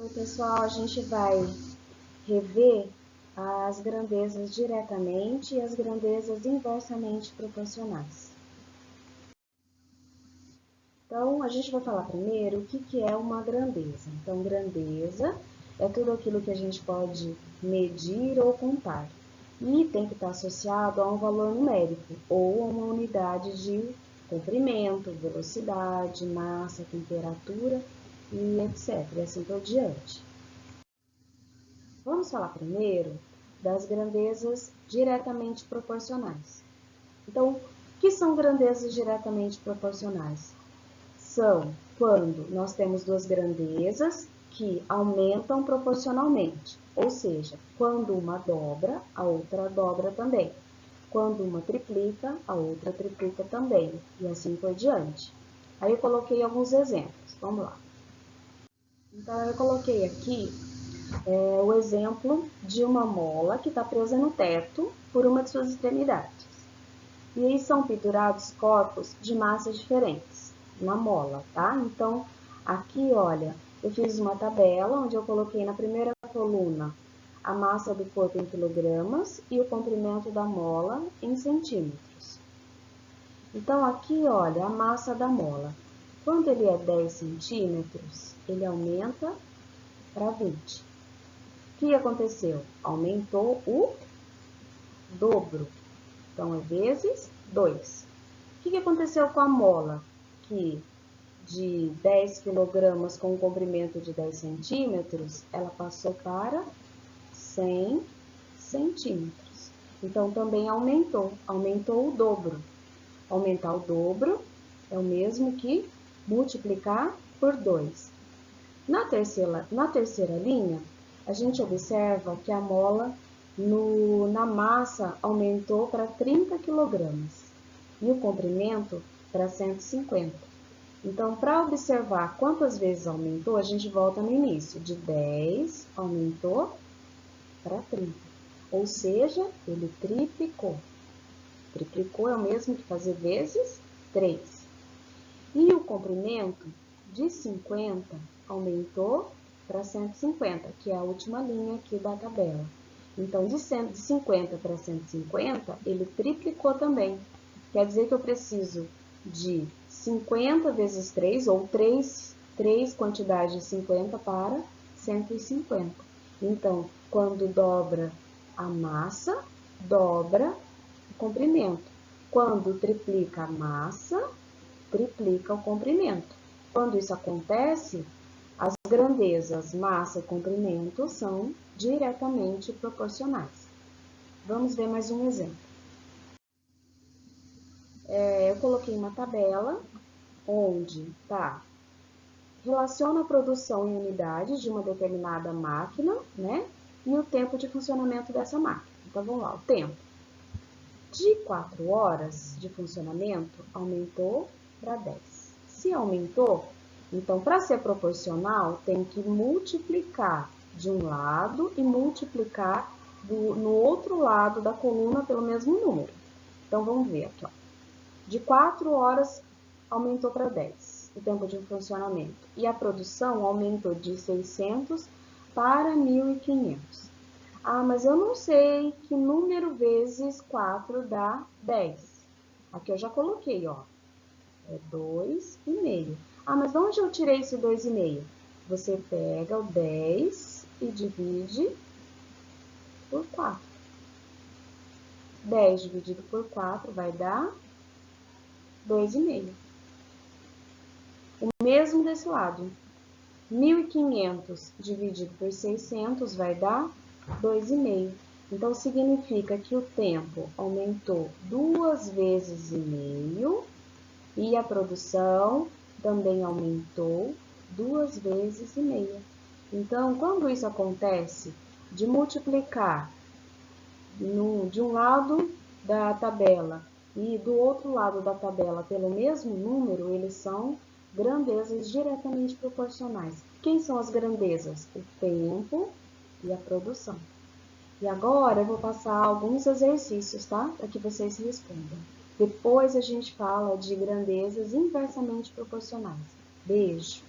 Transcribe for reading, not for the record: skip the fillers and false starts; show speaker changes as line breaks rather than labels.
Oi, pessoal, a gente vai rever as grandezas diretamente e as grandezas inversamente proporcionais. Então, a gente vai falar primeiro o que é uma grandeza. Então, grandeza é tudo aquilo que a gente pode medir ou contar. E tem que estar associado a um valor numérico ou a uma unidade de comprimento, velocidade, massa, temperatura e etc. E assim por diante. Vamos falar primeiro das grandezas diretamente proporcionais. Então, o que são grandezas diretamente proporcionais? São quando nós temos duas grandezas que aumentam proporcionalmente, ou seja, quando uma dobra, a outra dobra também. Quando uma triplica, a outra triplica também, e assim por diante. Aí eu coloquei alguns exemplos, vamos lá. Então, eu coloquei aqui o exemplo de uma mola que está presa no teto por uma de suas extremidades. E aí são pendurados corpos de massas diferentes na mola, tá? Então, aqui, olha, eu fiz uma tabela onde eu coloquei na primeira coluna a massa do corpo em quilogramas e o comprimento da mola em centímetros. Então, aqui, olha, a massa da mola. Quando ele é 10 centímetros, ele aumenta para 20. O que aconteceu? Aumentou o dobro. Então, é vezes 2. O que aconteceu com a mola? Que de 10 quilogramas com um comprimento de 10 centímetros, ela passou para 100 centímetros. Então, também aumentou o dobro. Aumentar o dobro é o mesmo que multiplicar por 2. Na terceira linha, a gente observa que a mola na massa aumentou para 30 kg e o comprimento para 150. Então, para observar quantas vezes aumentou, a gente volta no início. De 10 aumentou para 30. Ou seja, ele triplicou. Triplicou é o mesmo que fazer vezes 3. E o comprimento de 50 aumentou para 150, que é a última linha aqui da tabela. Então, de 50 para 150, ele triplicou também. Quer dizer que eu preciso de 50 vezes 3, ou 3 quantidades de 50 para 150. Então, quando dobra a massa, dobra o comprimento. Quando triplica a massa, triplica o comprimento. Quando isso acontece, as grandezas massa e comprimento são diretamente proporcionais. Vamos ver mais um exemplo. Eu coloquei uma tabela onde relaciona a produção em unidades de uma determinada máquina, né? E o tempo de funcionamento dessa máquina. Então, vamos lá, o tempo. De 4 horas de funcionamento, aumentou para 10. Se aumentou, então, para ser proporcional, tem que multiplicar de um lado e multiplicar no outro lado da coluna pelo mesmo número. Então, vamos ver aqui, ó. De 4 horas, aumentou para 10, o tempo de funcionamento. E a produção aumentou de 600 para 1.500. Ah, mas eu não sei que número vezes 4 dá 10. Aqui eu já coloquei, ó. É 2,5. Ah, mas de onde eu tirei esse 2,5? Você pega o 10 e divide por 4. 10 dividido por 4 vai dar 2,5. O mesmo desse lado. 1.500 dividido por 600 vai dar 2,5. Então, significa que o tempo aumentou 2 vezes e meio e a produção também aumentou 2 vezes e meia. Então, quando isso acontece, de multiplicar de um lado da tabela e do outro lado da tabela pelo mesmo número, eles são grandezas diretamente proporcionais. Quem são as grandezas? O tempo e a produção. E agora eu vou passar alguns exercícios, tá? Para que vocês respondam. Depois a gente fala de grandezas inversamente proporcionais. Beijo!